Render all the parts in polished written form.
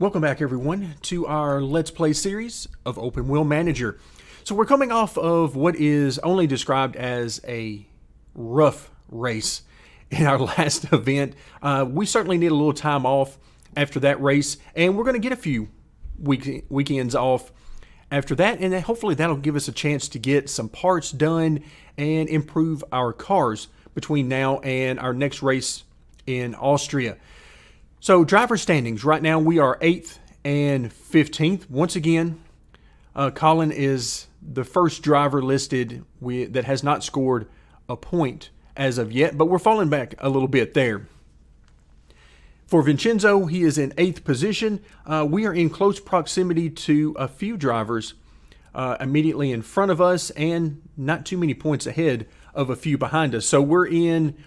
Welcome back everyone to our Let's Play series of Open Wheel Manager. So we're coming off of what is only described as a rough race in our last event. We certainly need a little time off after that race, and we're going to get a few weekends off after that, and then hopefully that'll give us a chance to get some parts done and improve our cars between now and our next race in Austria. So driver standings, right now we are 8th and 15th. Once again, Colin is the first driver listed that has not scored a point as of yet, but we're falling back a little bit there. For Vincenzo, he is in 8th position. We are in close proximity to a few drivers immediately in front of us and not too many points ahead of a few behind us. So we're in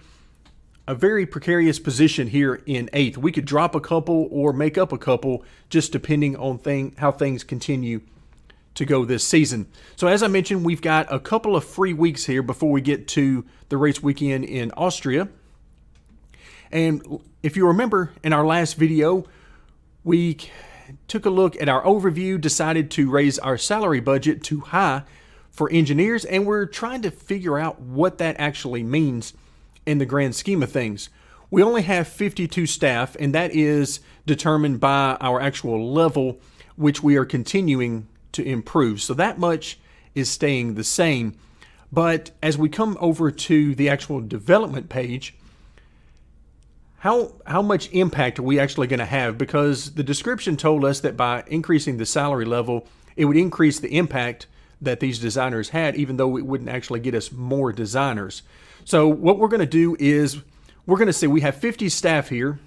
a very precarious position here in 8th. We could drop a couple or make up a couple just depending on how things continue to go this season. So as I mentioned, we've got a couple of free weeks here before we get to the race weekend in Austria. And if you remember in our last video, we took a look at our overview, decided to raise our salary budget too high for engineers, and we're trying to figure out what that actually means in the grand scheme of things. We only have 52 staff, and that is determined by our actual level, which we are continuing to improve. So that much is staying the same. But as we come over to the actual development page, how much impact are we actually going to have? Because the description told us that by increasing the salary level, it would increase the impact that these designers had, even though it wouldn't actually get us more designers. So what we're going to do is we're going to say we have 50 staff here.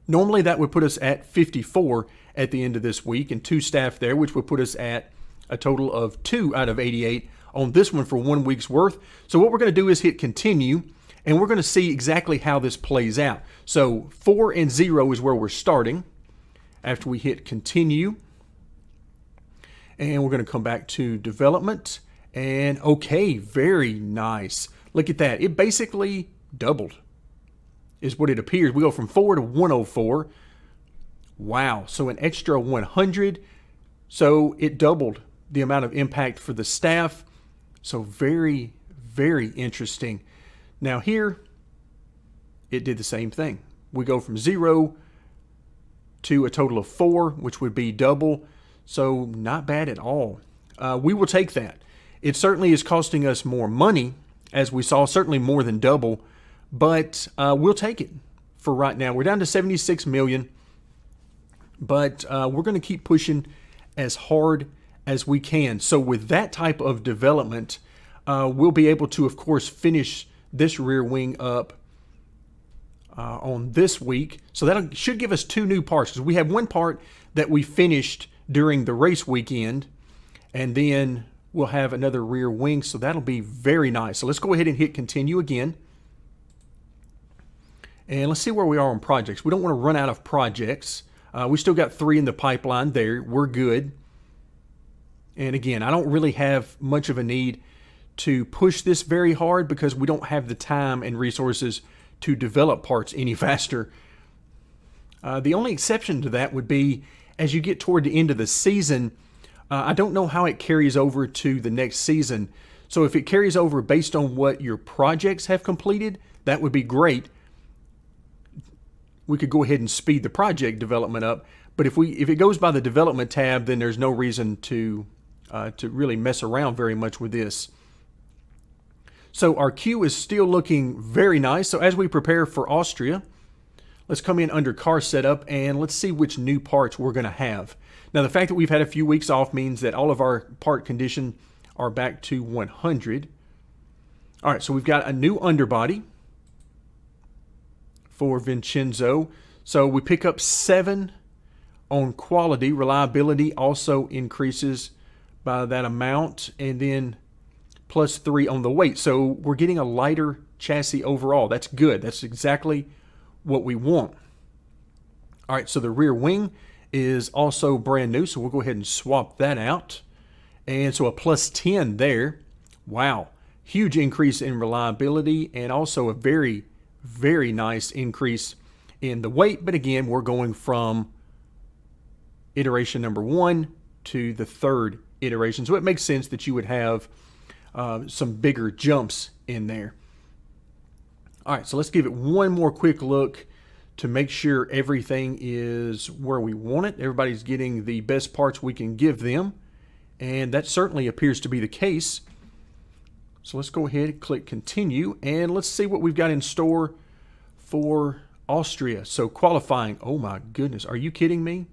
Normally that would put us at 54 at the end of this week, and 2 staff there, which would put us at a total of 2 out of 88 on this one for 1 week's worth. So what we're going to do is hit continue, and we're going to see exactly how this plays out. So 4 and 0 is where we're starting after we hit continue. And we're going to come back to development. And okay, very nice. Look at that. It basically doubled is what it appears. We go from 4 to 104. Wow. So an extra 100. So it doubled the amount of impact for the staff. So very, very interesting. Now here, it did the same thing. We go from 0 to a total of 4, which would be double. So not bad at all. We will take that. It certainly is costing us more money, as we saw, certainly more than double, but we'll take it for right now. We're down to 76 million, but we're going to keep pushing as hard as we can. So with that type of development, we'll be able to, of course, finish this rear wing up on this week. So that should give us 2 new parts, because we have one part that we finished during the race weekend, and then we'll have another rear wing, so that'll be very nice. So let's go ahead and hit continue again. And let's see where we are on projects. We don't want to run out of projects. We still got 3 in the pipeline there. We're good. And again, I don't really have much of a need to push this very hard because we don't have the time and resources to develop parts any faster. The only exception to that would be as you get toward the end of the season. I don't know how it carries over to the next season. So if it carries over based on what your projects have completed, that would be great. We could go ahead and speed the project development up. But if it goes by the development tab, then there's no reason to really mess around very much with this. So our queue is still looking very nice. So as we prepare for Austria, let's come in under car setup and let's see which new parts we're going to have. Now, the fact that we've had a few weeks off means that all of our part condition are back to 100. All right, so we've got a new underbody for Vincenzo. So we pick up 7 on quality. Reliability also increases by that amount, and then plus 3 on the weight. So we're getting a lighter chassis overall. That's good. That's exactly what we want. All right, so the rear wing is also brand new, so we'll go ahead and swap that out. And so a plus 10 there. Wow, huge increase in reliability, and also a very, very nice increase in the weight. But again, we're going from iteration number 1 to the 3rd iteration. So it makes sense that you would have some bigger jumps in there. All right, so let's give it one more quick look to make sure everything is where we want it. Everybody's getting the best parts we can give them, and that certainly appears to be the case. So let's go ahead and click continue, and let's see what we've got in store for Austria. So qualifying, oh my goodness, are you kidding me?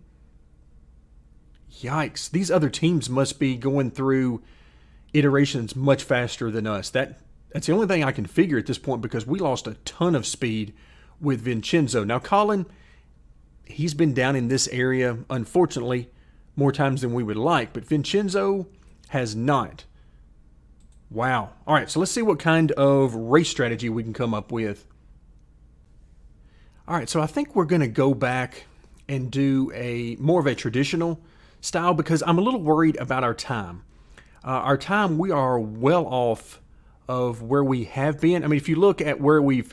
Yikes, these other teams must be going through iterations much faster than us. That's the only thing I can figure at this point, because we lost a ton of speed with Vincenzo. Now Colin, he's been down in this area, unfortunately, more times than we would like, but Vincenzo has not. Wow. All right, so let's see what kind of race strategy we can come up with. All right, so I think we're going to go back and do more of a traditional style, because I'm a little worried about our time. Our time, we are well off of where we have been. I mean, if you look at where we've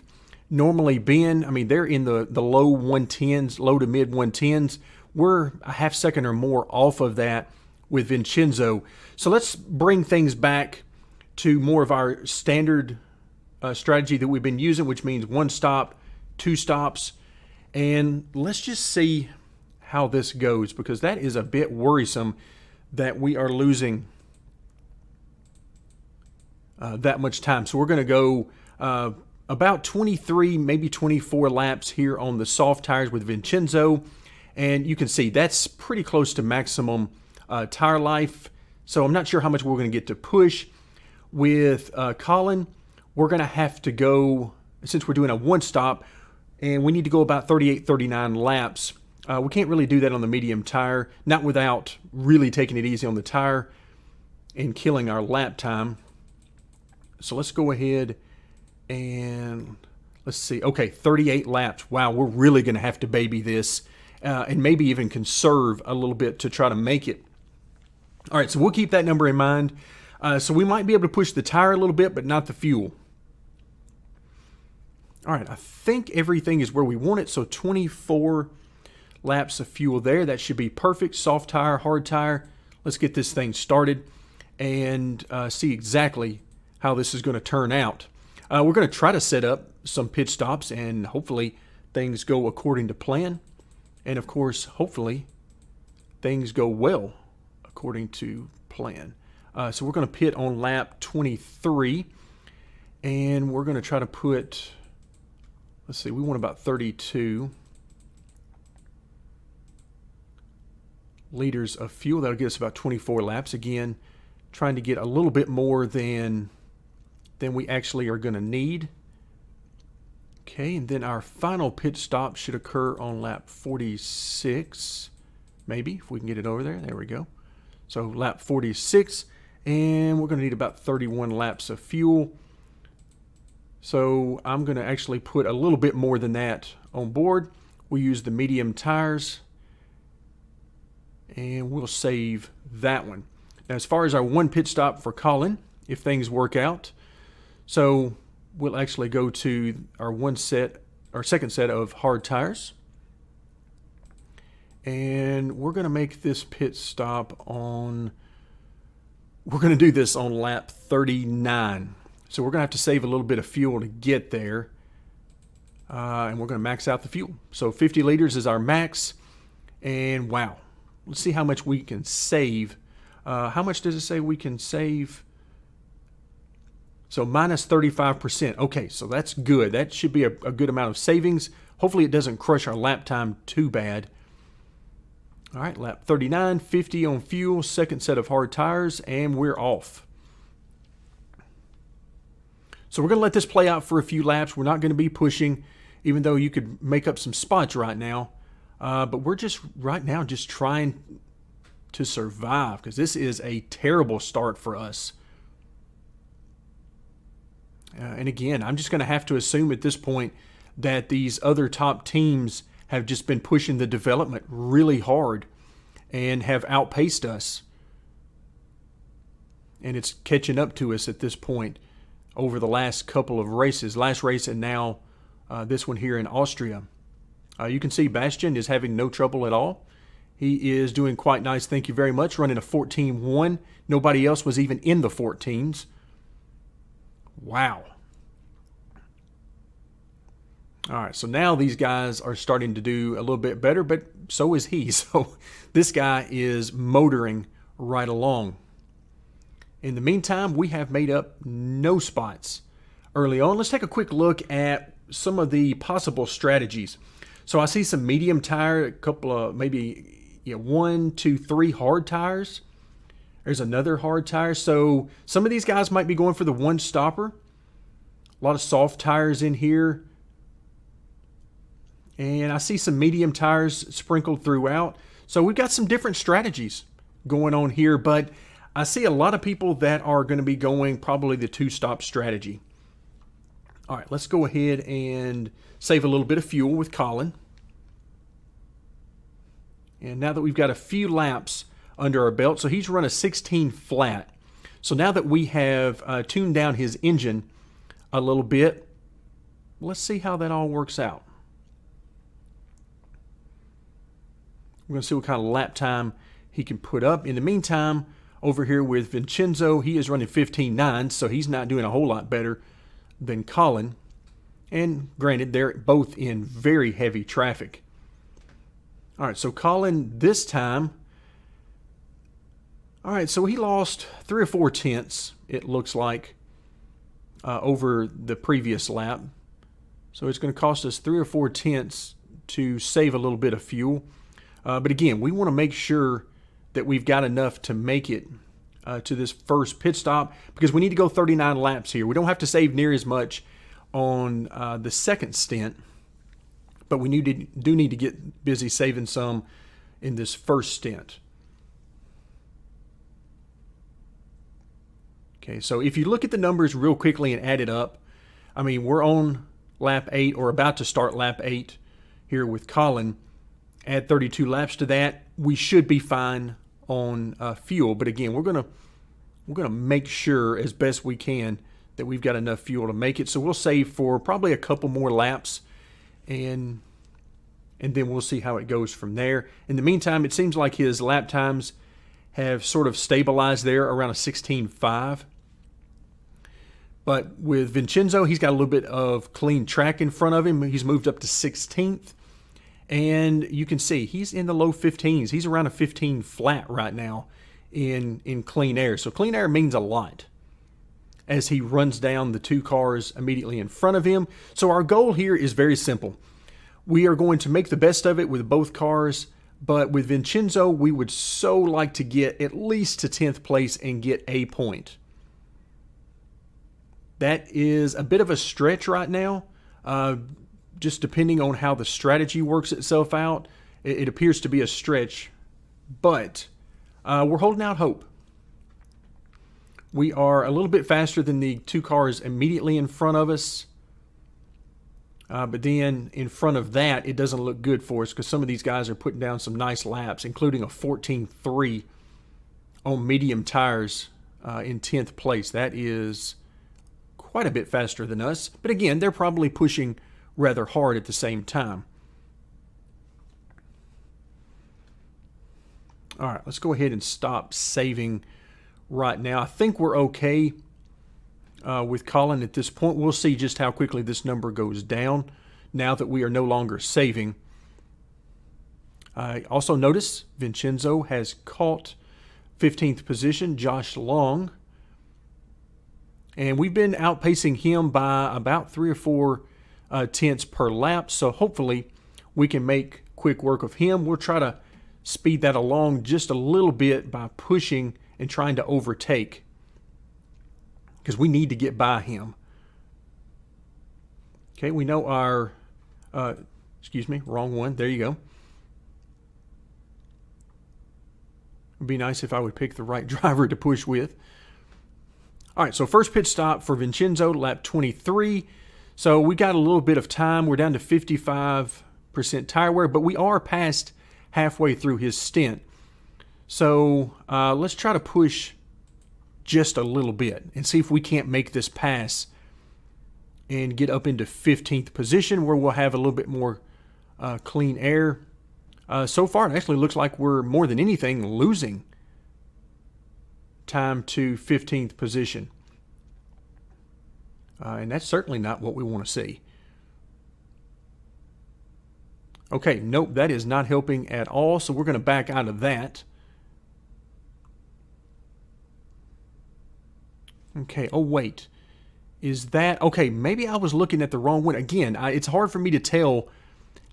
normally been, I mean, they're in the low 110s, low to mid 110s. We're a half second or more off of that with Vincenzo. So let's bring things back to more of our standard strategy that we've been using, which means 1 stop, 2 stops. And let's just see how this goes, because that is a bit worrisome that we are losing that much time. So we're going to go about 23, maybe 24 laps here on the soft tires with Vincenzo. And you can see that's pretty close to maximum tire life. So I'm not sure how much we're going to get to push. With Colin, we're going to have to go, since we're doing a 1 stop, and we need to go about 38, 39 laps. We can't really do that on the medium tire, not without really taking it easy on the tire and killing our lap time. So let's go ahead and let's see. Okay, 38 laps. Wow, we're really going to have to baby this and maybe even conserve a little bit to try to make it. All right, so we'll keep that number in mind. So we might be able to push the tire a little bit, but not the fuel. All right, I think everything is where we want it. So 24 laps of fuel there. That should be perfect. Soft tire, hard tire. Let's get this thing started and see exactly how this is going to turn out. We're going to try to set up some pit stops, and hopefully things go according to plan. And of course, hopefully things go well according to plan. So we're going to pit on lap 23, and we're going to try to put, let's see, we want about 32 liters of fuel. That'll get us about 24 laps. Again, trying to get a little bit more than we actually are going to need. Okay, and then our final pit stop should occur on lap 46, maybe, if we can get it over there. There we go. So lap 46. And we're going to need about 31 laps of fuel. So I'm going to actually put a little bit more than that on board. We'll use the medium tires, and we'll save that one. Now, as far as our 1 pit stop for Colin, if things work out, so we'll actually go to our second set of hard tires. And we're going to make this pit stop on... We're going to do this on lap 39. So we're going to have to save a little bit of fuel to get there. And we're going to max out the fuel. So 50 liters is our max. And wow, let's see how much we can save. How much does it say we can save? So minus 35%. Okay, so that's good. That should be a good amount of savings. Hopefully it doesn't crush our lap time too bad. All right, lap 39, 50 on fuel, second set of hard tires, and we're off. So we're going to let this play out for a few laps. We're not going to be pushing, even though you could make up some spots right now. But we're just, right now, just trying to survive, because this is a terrible start for us. And again, I'm just going to have to assume at this point that these other top teams have just been pushing the development really hard and have outpaced us. And it's catching up to us at this point over the last couple of races. Last race and now this one here in Austria. You can see Bastian is having no trouble at all. He is doing quite nice, thank you very much, running a 14.1. Nobody else was even in the 14s. Wow. All right, so now these guys are starting to do a little bit better, but so is he. So this guy is motoring right along. In the meantime, we have made up no spots early on. Let's take a quick look at some of the possible strategies. So I see some medium tire, a couple of maybe 1, 2, 3 hard tires. There's another hard tire. So some of these guys might be going for the one stopper. A lot of soft tires in here. And I see some medium tires sprinkled throughout. So we've got some different strategies going on here, but I see a lot of people that are going to be going probably the two-stop strategy. All right, let's go ahead and save a little bit of fuel with Colin. And now that we've got a few laps under our belt, so he's run a 16 flat. So now that we have tuned down his engine a little bit, let's see how that all works out. We're going to see what kind of lap time he can put up. In the meantime, over here with Vincenzo, he is running 15.9, so he's not doing a whole lot better than Colin. And granted, they're both in very heavy traffic. All right, so Colin this time, all right, so he lost 3 or 4 tenths, it looks like, over the previous lap. So it's going to cost us 3 or 4 tenths to save a little bit of fuel. But again, we want to make sure that we've got enough to make it to this first pit stop, because we need to go 39 laps here. We don't have to save near as much on the second stint, but we do need to get busy saving some in this first stint. Okay, so if you look at the numbers real quickly and add it up, I mean, we're on lap 8 or about to start lap 8 here with Colin. Add 32 laps to that, we should be fine on fuel. But again, we're gonna make sure as best we can that we've got enough fuel to make it. So we'll save for probably a couple more laps, and then we'll see how it goes from there. In the meantime, it seems like his lap times have sort of stabilized there around a 16.5. But with Vincenzo, he's got a little bit of clean track in front of him. He's moved up to 16th. And you can see he's in the low 15s. He's around a 15 flat right now in clean air. So clean air means a lot as he runs down the 2 cars immediately in front of him. So our goal here is very simple. We are going to make the best of it with both cars, but with Vincenzo, we would so like to get at least to 10th place and get a point. That is a bit of a stretch right now. Just depending on how the strategy works itself out, it appears to be a stretch, but we're holding out hope. We are a little bit faster than the 2 cars immediately in front of us, but then in front of that, it doesn't look good for us because some of these guys are putting down some nice laps, including a 14.3 on medium tires in 10th place. That is quite a bit faster than us, but again, they're probably pushing rather hard at the same time. All right, let's go ahead and stop saving right now. I think we're okay with Colin at this point. We'll see just how quickly this number goes down now that we are no longer saving. I also notice Vincenzo has caught 15th position, Josh Long. And we've been outpacing him by about 3 or 4 tenths per lap, so hopefully we can make quick work of him. We'll try to speed that along just a little bit by pushing and trying to overtake, because we need to get by him. Okay, we know our excuse me, wrong one. There you go. It'd be nice if I would pick the right driver to push with. All right, so first pit stop for Vincenzo, lap 23. So we got a little bit of time. We're down to 55% tire wear, but we are past halfway through his stint. So let's try to push just a little bit and see if we can't make this pass and get up into 15th position where we'll have a little bit more clean air So far, it actually looks like we're more than anything losing time to 15th position. And that's certainly not what we want to see. Okay, nope, that is not helping at all, so we're going to back out of that. Okay, oh wait. Is that... Okay, maybe I was looking at the wrong one. Again, it's hard for me to tell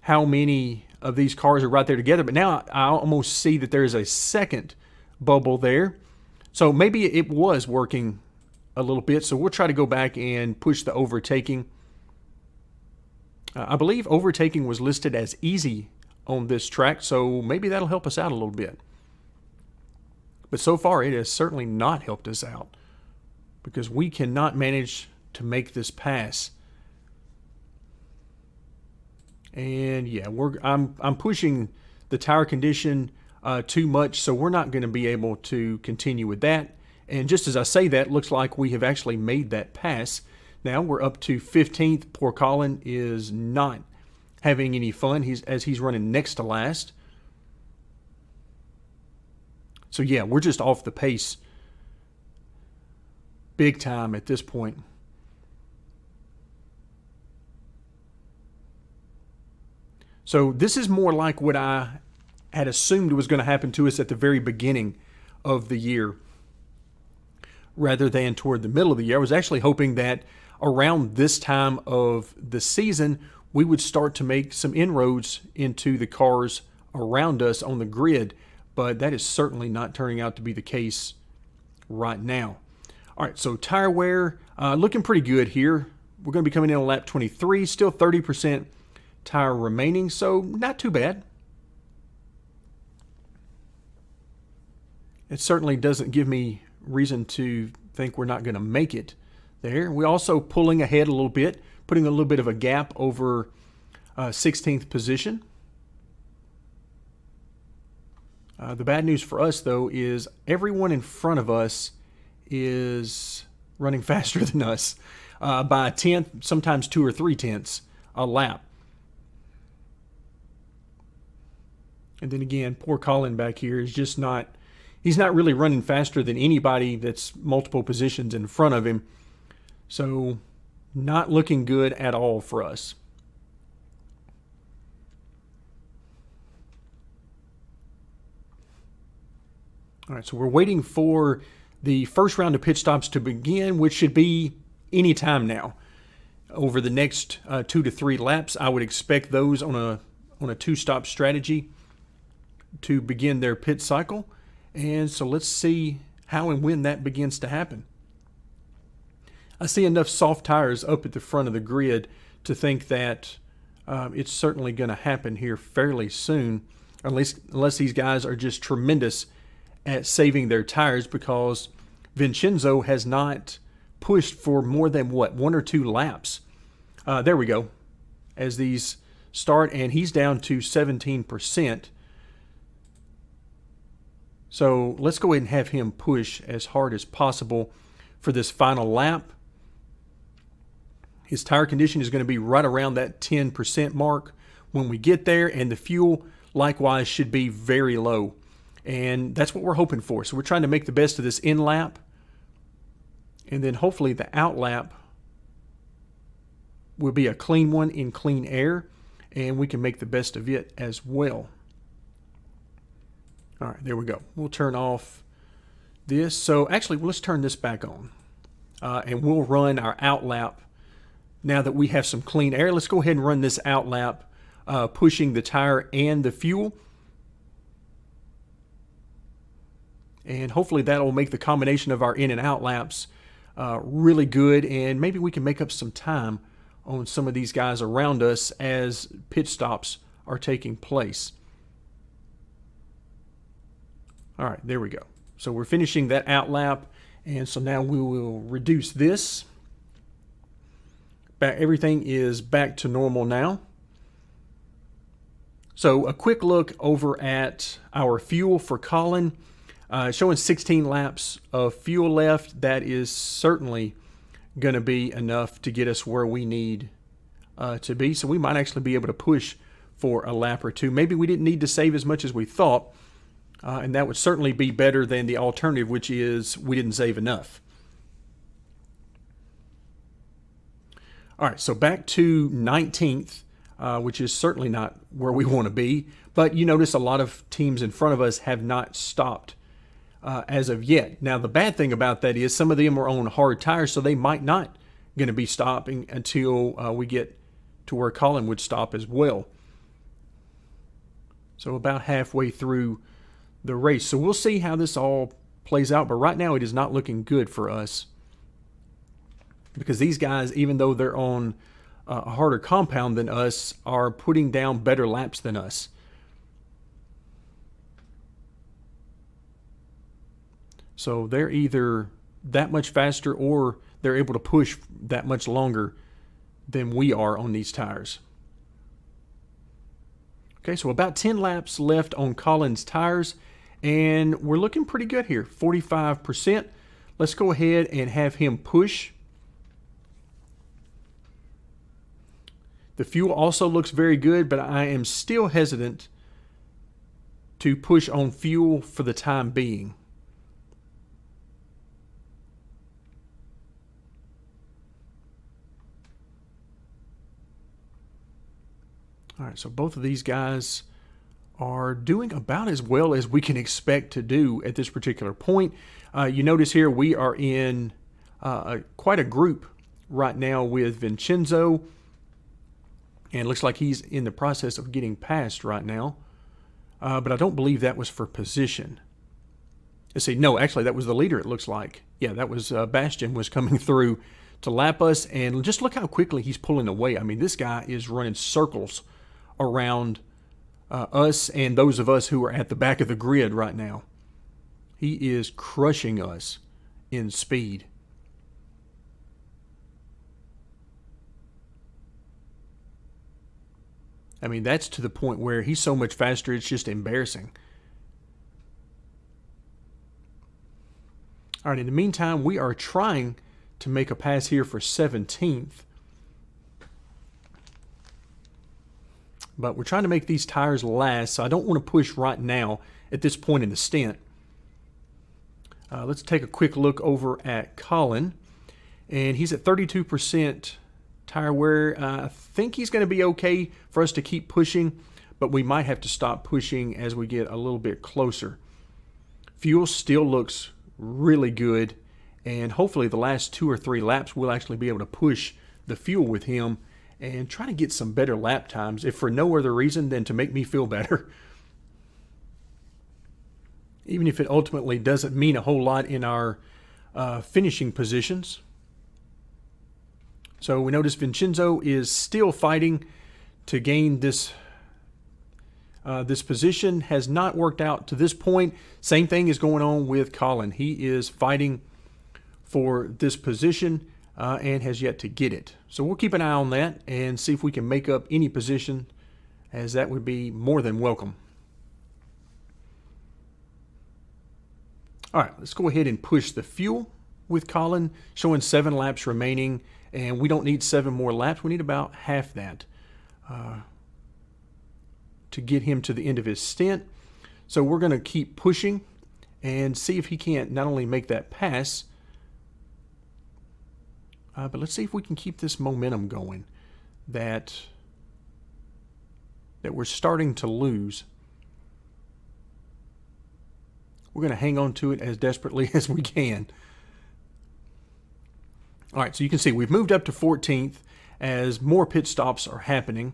how many of these cars are right there together, but now I almost see that there's a second bubble there. So maybe it was working a little bit, so we'll try to go back and push the overtaking. I believe overtaking was listed as easy on this track, so maybe that'll help us out a little bit. But so far, it has certainly not helped us out because we cannot manage to make this pass. And yeah, I'm pushing the tire condition too much, so we're not going to be able to continue with that. And just as I say that, looks like we have actually made that pass. Now we're up to 15th. Poor Colin is not having any fun as he's running next to last. So yeah, we're just off the pace big time at this point. So this is more like what I had assumed was going to happen to us at the very beginning of the year rather than toward the middle of the year. I was actually hoping that around this time of the season, we would start to make some inroads into the cars around us on the grid, but that is certainly not turning out to be the case right now. All right, so tire wear, looking pretty good here. We're going to be coming in on lap 23, still 30% tire remaining, so not too bad. It certainly doesn't give me reason to think we're not going to make it there. We're also pulling ahead a little bit, putting a little bit of a gap over 16th position. The bad news for us, though, is everyone in front of us is running faster than us by a tenth, sometimes 2 or 3 tenths a lap. And then again, poor Colin back here is just not... He's not really running faster than anybody that's multiple positions in front of him. So, not looking good at all for us. All right, so we're waiting for the first round of pit stops to begin, which should be any time now. Over the next 2 to 3 laps, I would expect those on a 2-stop strategy to begin their pit cycle. And so let's see how and when that begins to happen. I see enough soft tires up at the front of the grid to think that it's certainly going to happen here fairly soon, unless these guys are just tremendous at saving their tires, because Vincenzo has not pushed for more than, 1 or 2 laps. There we go. As these start, and he's down to 17%. So let's go ahead and have him push as hard as possible for this final lap. His tire condition is going to be right around that 10% mark when we get there, and the fuel likewise should be very low. And that's what we're hoping for. So we're trying to make the best of this in lap, and then hopefully the out lap will be a clean one in clean air, and we can make the best of it as well. All right, there we go. We'll turn off this. So actually, let's turn this back on, and we'll run our out lap. Now that we have some clean air, let's go ahead and run this out lap, pushing the tire and the fuel. And hopefully that will make the combination of our in and out laps really good, and maybe we can make up some time on some of these guys around us as pit stops are taking place. All right, there we go. So we're finishing that out lap, and so now we will reduce this. Everything is back to normal now. So a quick look over at our fuel for Colin. Showing 16 laps of fuel left. That is certainly going to be enough to get us where we need to be. So we might actually be able to push for a lap or two. Maybe we didn't need to save as much as we thought, and that would certainly be better than the alternative, which is we didn't save enough. All right, so back to 19th, which is certainly not where we want to be, but you notice a lot of teams in front of us have not stopped as of yet. Now, the bad thing about that is some of them are on hard tires, so they might not going to be stopping until we get to where Colin would stop as well. So about halfway through the race. So we'll see how this all plays out, but right now it is not looking good for us, because these guys, even though they're on a harder compound than us, are putting down better laps than us. So they're either that much faster or they're able to push that much longer than we are on these tires. Okay, so about 10 laps left on Colin's tires, and we're looking pretty good here, 45%. Let's go ahead and have him push. The fuel also looks very good, but I am still hesitant to push on fuel for the time being. All right, so both of these guys are doing about as well as we can expect to do at this particular point. You notice here we are in quite a group right now with Vincenzo, and it looks like he's in the process of getting passed right now. But I don't believe that was for position. Let's see, no, actually that was the leader, it looks like. Yeah, that was Bastian was coming through to lap us, and just look how quickly he's pulling away. I mean, this guy is running circles around us and those of us who are at the back of the grid right now. He is crushing us in speed. I mean, that's to the point where he's so much faster, it's just embarrassing. All right, in the meantime, we are trying to make a pass here for 17th. But we're trying to make these tires last, so I don't want to push right now at this point in the stint. Let's take a quick look over at Colin. And he's at 32% tire wear. I think he's going to be okay for us to keep pushing, but we might have to stop pushing as we get a little bit closer. Fuel still looks really good, and hopefully the last 2 or 3 laps we'll actually be able to push the fuel with him and try to get some better lap times, if for no other reason than to make me feel better. Even if it ultimately doesn't mean a whole lot in our finishing positions. So we notice Vincenzo is still fighting to gain this this position. Has not worked out to this point. Same thing is going on with Colin. He is fighting for this position and has yet to get it. So we'll keep an eye on that and see if we can make up any position, as that would be more than welcome. All right, let's go ahead and push the fuel with Colin, showing 7 laps remaining, and we don't need 7 more laps. We need about half that to get him to the end of his stint. So we're going to keep pushing and see if he can't not only make that pass, but let's see if we can keep this momentum going that we're starting to lose. We're going to hang on to it as desperately as we can. All right, so you can see we've moved up to 14th as more pit stops are happening.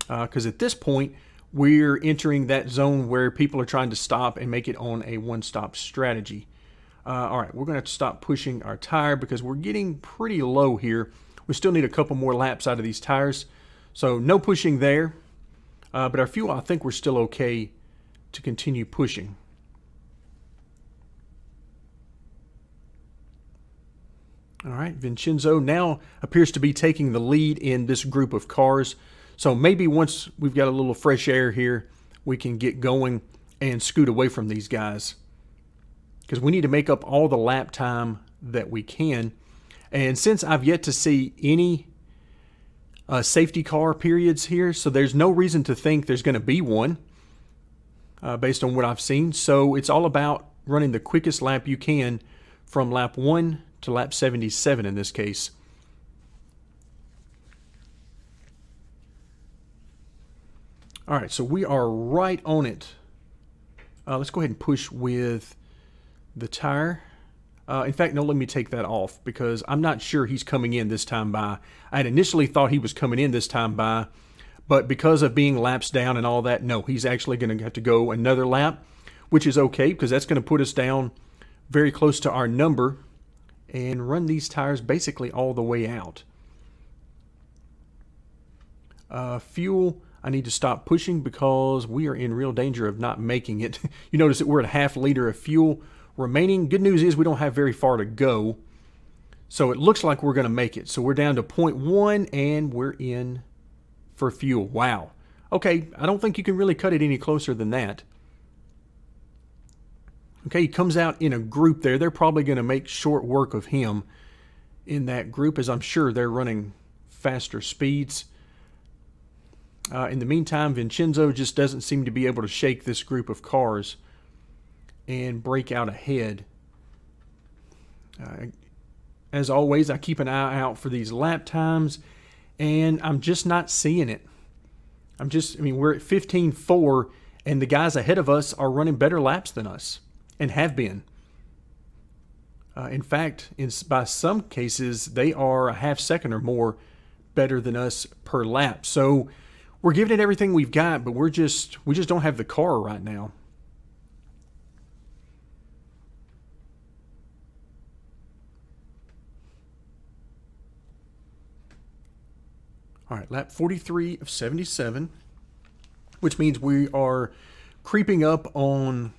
Because at this point, we're entering that zone where people are trying to stop and make it on a one-stop strategy. All right, we're going to have to stop pushing our tire because we're getting pretty low here. We still need a couple more laps out of these tires. So no pushing there. But our fuel, I think we're still okay to continue pushing. All right, Vincenzo now appears to be taking the lead in this group of cars. So maybe once we've got a little fresh air here, we can get going and scoot away from these guys, because we need to make up all the lap time that we can. And since I've yet to see any safety car periods here, so there's no reason to think there's going to be one based on what I've seen. So it's all about running the quickest lap you can from lap 1 to lap 77 in this case. All right, so we are right on it. Let's go ahead and push with the tire. In fact, no, let me take that off because I'm not sure he's coming in this time by. I had initially thought he was coming in this time by, but because of being laps down and all that, no, he's actually going to have to go another lap, which is okay because that's going to put us down very close to our number and run these tires basically all the way out. Fuel, I need to stop pushing because we are in real danger of not making it. You notice that we're at ½ liter of fuel remaining. Good news is we don't have very far to go, so it looks like we're going to make it. So we're down to 0.1 and we're in for fuel. Wow. Okay, I don't think you can really cut it any closer than that. Okay, he comes out in a group there. They're probably going to make short work of him in that group, as I'm sure they're running faster speeds. In the meantime, Vincenzo just doesn't seem to be able to shake this group of cars and break out ahead. As always, I keep an eye out for these lap times, and I'm just not seeing it. I mean, we're at 15.4, and the guys ahead of us are running better laps than us, and have been. In fact, by some cases, they are a ½ second or more better than us per lap. So we're giving it everything we've got, but we just don't have the car right now. All right, lap 43 of 77, which means we are creeping up on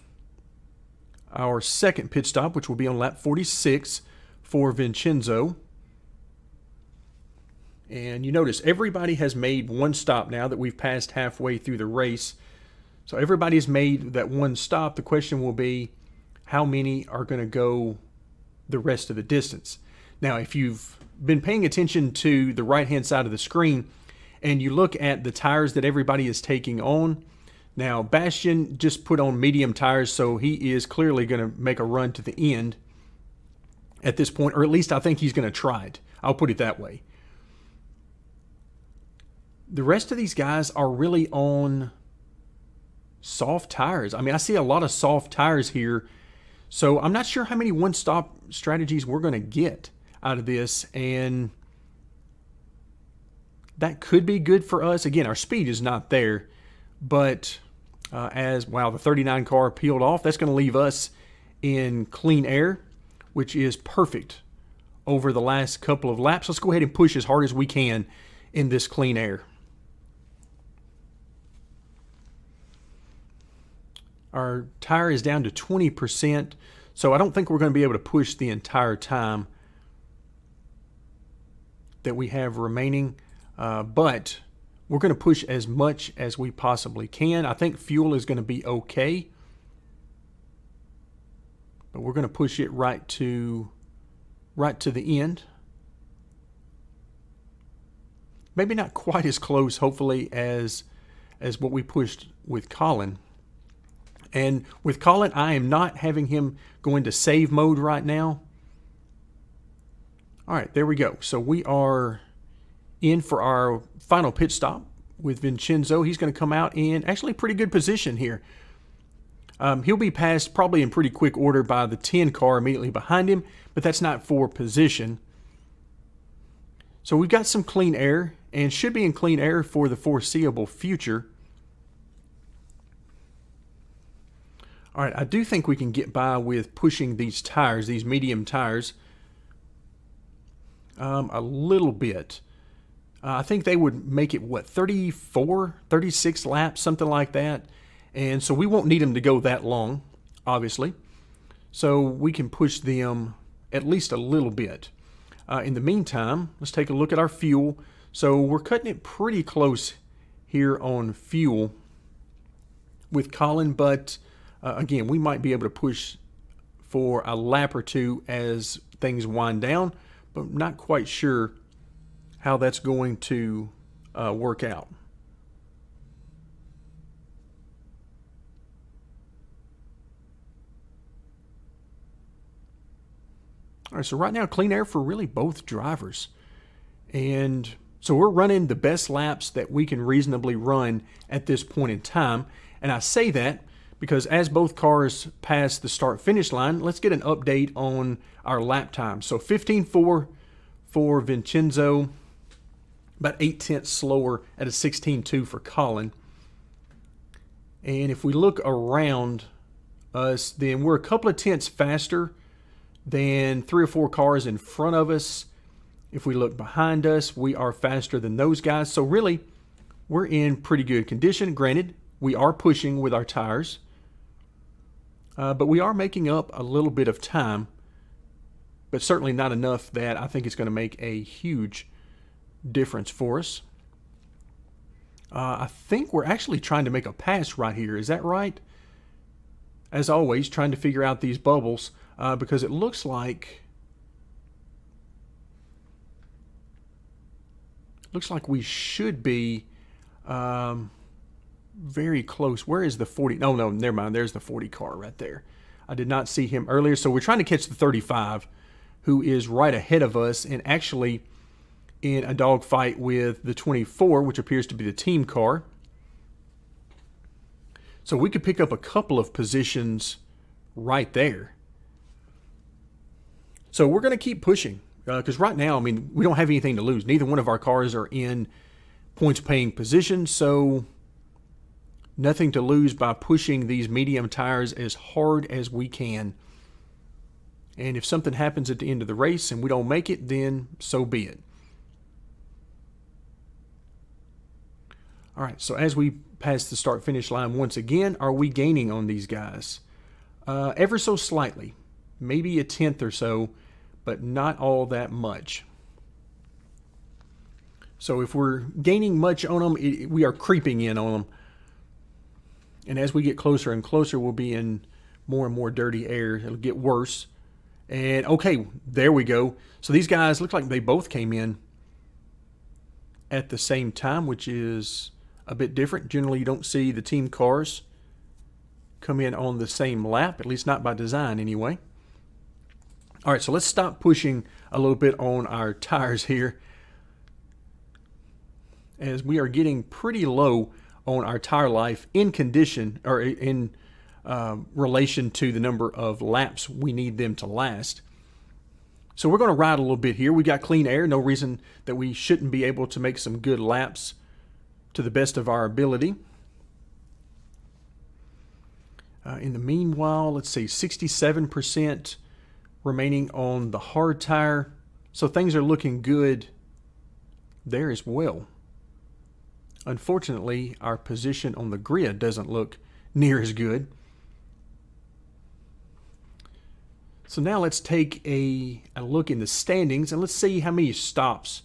our second pit stop, which will be on lap 46 for Vincenzo. And you notice everybody has made one stop now that we've passed halfway through the race. So everybody's made that one stop. The question will be, how many are going to go the rest of the distance? Now, if you've been paying attention to the right-hand side of the screen and you look at the tires that everybody is taking on, now Bastian just put on medium tires, so he is clearly going to make a run to the end at this point, or at least I think he's going to try it. I'll put it that way. The rest of these guys are really on soft tires. I mean, I see a lot of soft tires here, so I'm not sure how many one-stop strategies we're going to get out of this, and that could be good for us. Again, our speed is not there, but the 39 car peeled off, that's going to leave us in clean air, which is perfect over the last couple of laps. Let's go ahead and push as hard as we can in this clean air. Our tire is down to 20%, so I don't think we're going to be able to push the entire time that we have remaining, but we're going to push as much as we possibly can. I think fuel is going to be okay, but we're going to push it right to the end. Maybe not quite as close, hopefully, as what we pushed with Colin. And with Colin, I am not having him go into save mode right now. All right, there we go. So we are in for our final pit stop with Vincenzo. He's going to come out in actually pretty good position here. He'll be passed probably in pretty quick order by the 10 car immediately behind him, but that's not for position. So we've got some clean air and should be in clean air for the foreseeable future. All right, I do think we can get by with pushing these tires, these medium tires, a little bit. I think they would make it, 34, 36 laps, something like that. And so we won't need them to go that long, obviously. So we can push them at least a little bit. In the meantime, let's take a look at our fuel. So we're cutting it pretty close here on fuel with Colin, but again, we might be able to push for a lap or two as things wind down, but I'm not quite sure how that's going to work out. All right, so right now, clean air for really both drivers. And so we're running the best laps that we can reasonably run at this point in time. And I say that because as both cars pass the start-finish line, let's get an update on our lap time. So 15.4 for Vincenzo, about 0.8 slower at a 16.2 for Colin. And if we look around us, then we're a couple of tenths faster than 3 or 4 cars in front of us. If we look behind us, we are faster than those guys. So really, we're in pretty good condition. Granted, we are pushing with our tires, but we are making up a little bit of time, but certainly not enough that I think it's going to make a huge difference for us. I think we're actually trying to make a pass right here. Is that right? As always, trying to figure out these bubbles because it looks like we should be very close. Where is the 40? No, never mind. There's the 40 car right there. I did not see him earlier. So we're trying to catch the 35, who is right ahead of us and actually in a dogfight with the 24, which appears to be the team car. So we could pick up a couple of positions right there. So we're going to keep pushing because right now, I mean, we don't have anything to lose. Neither one of our cars are in points-paying position, so nothing to lose by pushing these medium tires as hard as we can. And if something happens at the end of the race and we don't make it, then so be it. All right, so as we pass the start-finish line once again, are we gaining on these guys? Ever so slightly, maybe a tenth or so, but not all that much. So if we're gaining much on them, we are creeping in on them. And as we get closer and closer, we'll be in more and more dirty air. It'll get worse. And okay, there we go. So these guys look like they both came in at the same time, which is a bit different. Generally, you don't see the team cars come in on the same lap, at least not by design anyway. All right, so let's stop pushing a little bit on our tires here, as we are getting pretty low on our tire life in condition or in relation to the number of laps we need them to last. So we're going to ride a little bit here. We got clean air. No reason that we shouldn't be able to make some good laps to the best of our ability. In the meanwhile, let's see, 67% remaining on the hard tire. So things are looking good there as well. Unfortunately, our position on the grid doesn't look near as good. So now let's take a look in the standings and let's see how many stops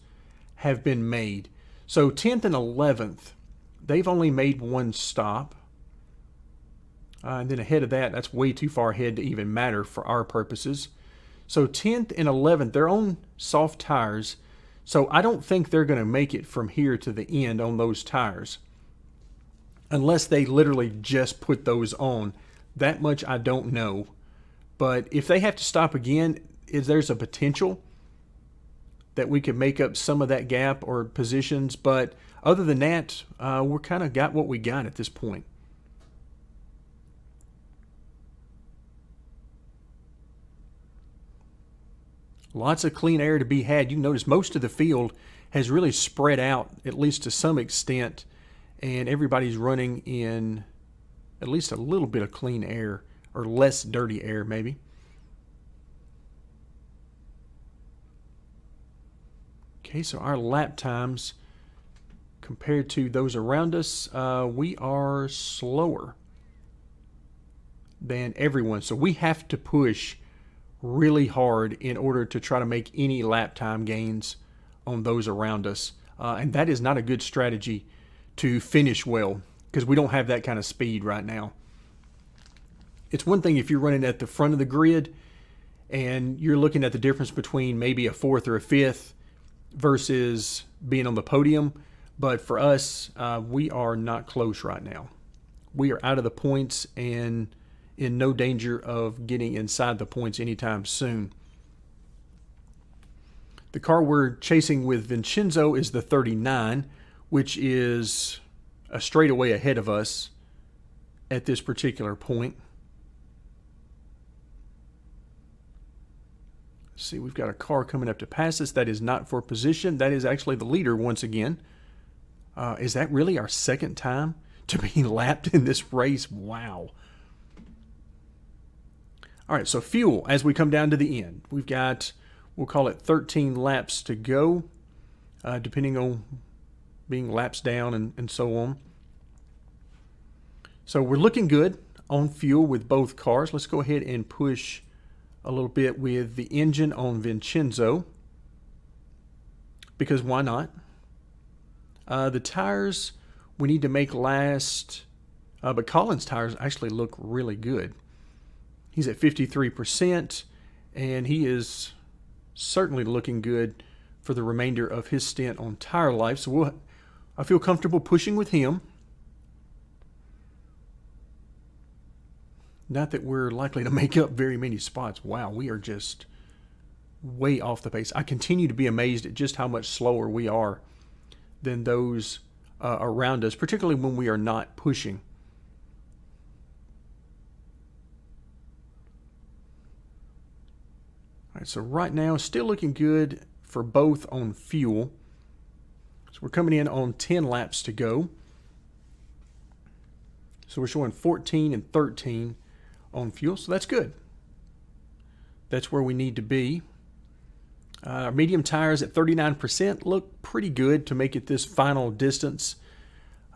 have been made. So 10th and 11th, they've only made one stop. And then ahead of that, that's way too far ahead to even matter for our purposes. So 10th and 11th, they're on soft tires. So I don't think they're going to make it from here to the end on those tires. Unless they literally just put those on. That much I don't know. But if they have to stop again, there's a potential that we could make up some of that gap or positions. But other than that, we're kind of got what we got at this point. Lots of clean air to be had. You can notice most of the field has really spread out, at least to some extent, and everybody's running in at least a little bit of clean air, or less dirty air maybe. Okay, so our lap times compared to those around us, we are slower than everyone. So we have to push really hard in order to try to make any lap time gains on those around us. And that is not a good strategy to finish well because we don't have that kind of speed right now. It's one thing if you're running at the front of the grid and you're looking at the difference between maybe a fourth or a fifth versus being on the podium. But for us, we are not close right now. We are out of the points and in no danger of getting inside the points anytime soon. The car we're chasing with Vincenzo is the 39, which is a straightaway ahead of us at this particular point. Let's see, we've got a car coming up to pass us. That is not for position. That is actually the leader once again. Is that really our second time to be lapped in this race? Wow. All right, so fuel as we come down to the end. We've got, we'll call it 13 laps to go, depending on being laps down and so on. So we're looking good on fuel with both cars. Let's go ahead and push a little bit with the engine on Vincenzo, because why not? The tires we need to make last, but Colin's tires actually look really good. He's at 53%, and he is certainly looking good for the remainder of his stint on tire life. So I feel comfortable pushing with him. Not that we're likely to make up very many spots. Wow, we are just way off the pace. I continue to be amazed at just how much slower we are than those around us, particularly when we are not pushing. All right, so right now, still looking good for both on fuel. So we're coming in on 10 laps to go. So we're showing 14 and 13 on fuel, so that's good. That's where we need to be. Our medium tires at 39% look pretty good to make it this final distance.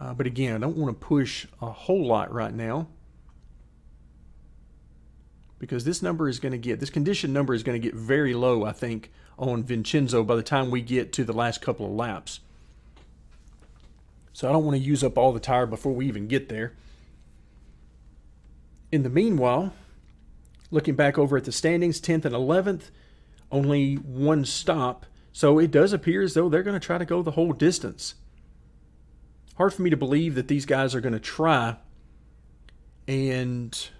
But again, I don't want to push a whole lot right now, because this condition number is going to get very low, I think, on Vincenzo by the time we get to the last couple of laps. So I don't want to use up all the tire before we even get there. In the meanwhile, looking back over at the standings, 10th and 11th, only one stop. So it does appear as though they're going to try to go the whole distance. Hard for me to believe that these guys are going to try and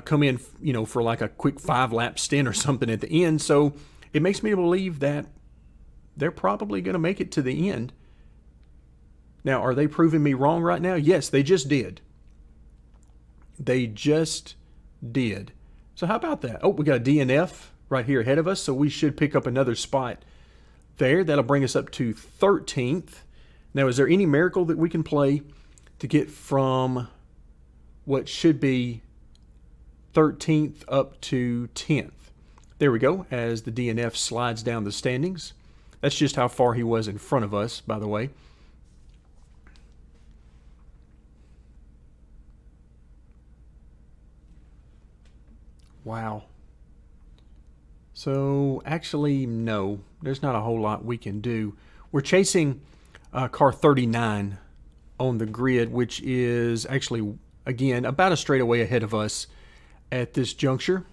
come in, for like a quick 5-lap stint or something at the end. So it makes me believe that they're probably going to make it to the end. Now, are they proving me wrong right now? Yes, they just did. They just did. So how about that? Oh, we got a DNF right here ahead of us, so we should pick up another spot there. That'll bring us up to 13th. Now, is there any miracle that we can play to get from what should be 13th up to 10th? There we go, as the DNF slides down the standings. That's just how far he was in front of us, by the way. Wow. So actually, no, there's not a whole lot we can do. We're chasing car 39 on the grid, which is actually, again, about a straightaway ahead of us at this juncture.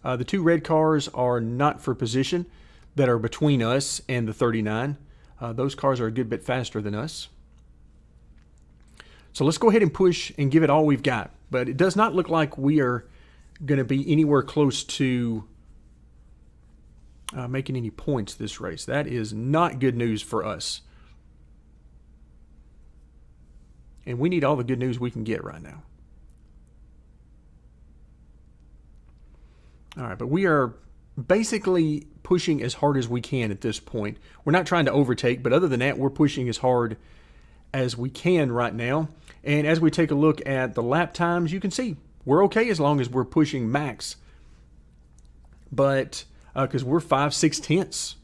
The two red cars are not for position that are between us and the 39. Those cars are a good bit faster than us. So let's go ahead and push and give it all we've got. But it does not look like we are going to be anywhere close to making any points this race. That is not good news for us. And we need all the good news we can get right now. All right, but we are basically pushing as hard as we can at this point. We're not trying to overtake, but other than that, we're pushing as hard as we can right now. And as we take a look at the lap times, you can see we're okay as long as we're pushing max. But because we're 5-6 tenths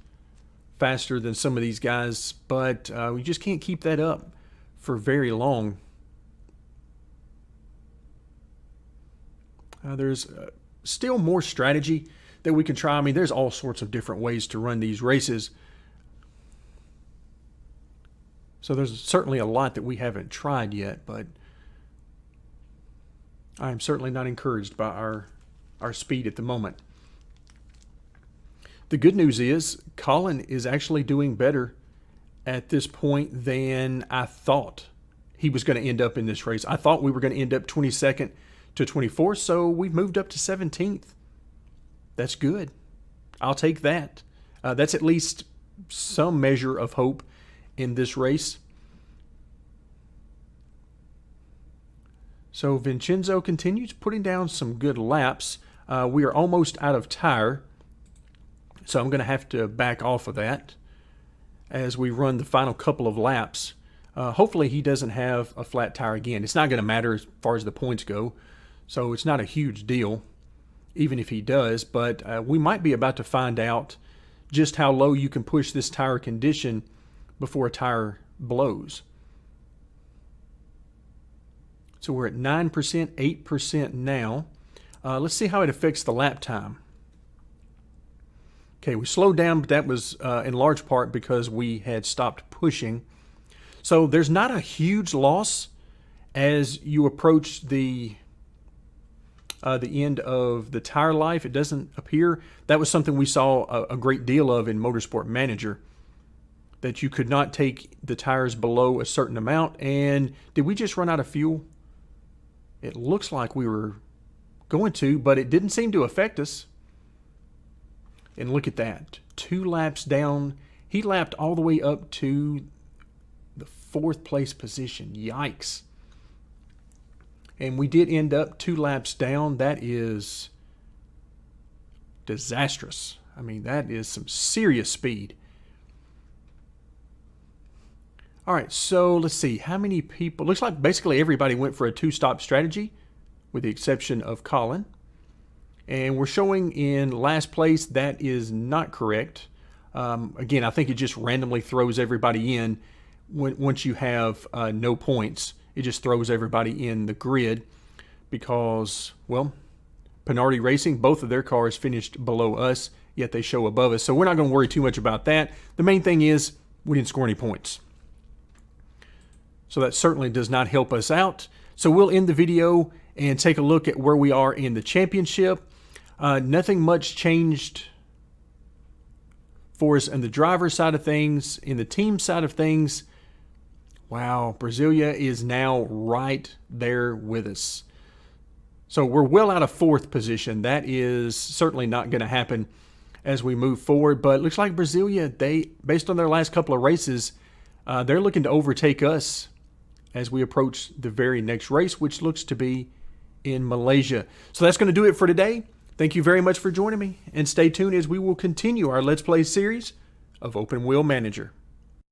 faster than some of these guys, but we just can't keep that up for very long. There's still more strategy that we can try. I mean, there's all sorts of different ways to run these races. So there's certainly a lot that we haven't tried yet, but I am certainly not encouraged by our speed at the moment. The good news is Colin is actually doing better at this point than I thought he was going to end up in this race. I thought we were going to end up 22nd to 24th, so we've moved up to 17th. That's good. I'll take that. That's at least some measure of hope in this race. So Vincenzo continues putting down some good laps. We are almost out of tire, so I'm going to have to back off of that as we run the final couple of laps. Hopefully he doesn't have a flat tire again. It's not going to matter as far as the points go, so it's not a huge deal, even if he does. But we might be about to find out just how low you can push this tire condition before a tire blows. So we're at 9%, 8% now. Let's see how it affects the lap time. Okay, we slowed down, but that was in large part because we had stopped pushing. So there's not a huge loss as you approach the end of the tire life. It doesn't appear. That was something we saw a great deal of in Motorsport Manager, that you could not take the tires below a certain amount. And did we just run out of fuel? It looks like we were going to, but it didn't seem to affect us. And look at that. 2 laps down. He lapped all the way up to the 4th place position. Yikes. And we did end up 2 laps down. That is disastrous. I mean, that is some serious speed. All right, so let's see. How many people? Looks like basically everybody went for a 2-stop strategy, with the exception of Colin. And we're showing in last place. That is not correct. Again, I think it just randomly throws everybody in once you have no points. It just throws everybody in the grid because, well, Pinardi Racing, both of their cars finished below us, yet they show above us. So we're not going to worry too much about that. The main thing is we didn't score any points. So that certainly does not help us out. So we'll end the video and take a look at where we are in the championship. Nothing much changed for us on the driver's side of things. In the team side of things, wow, Brasilia is now right there with us. So we're well out of 4th position. That is certainly not going to happen as we move forward. But it looks like Brasilia, based on their last couple of races, they're looking to overtake us as we approach the very next race, which looks to be in Malaysia. So that's going to do it for today. Thank you very much for joining me, and stay tuned as we will continue our Let's Play series of Open Wheel Manager.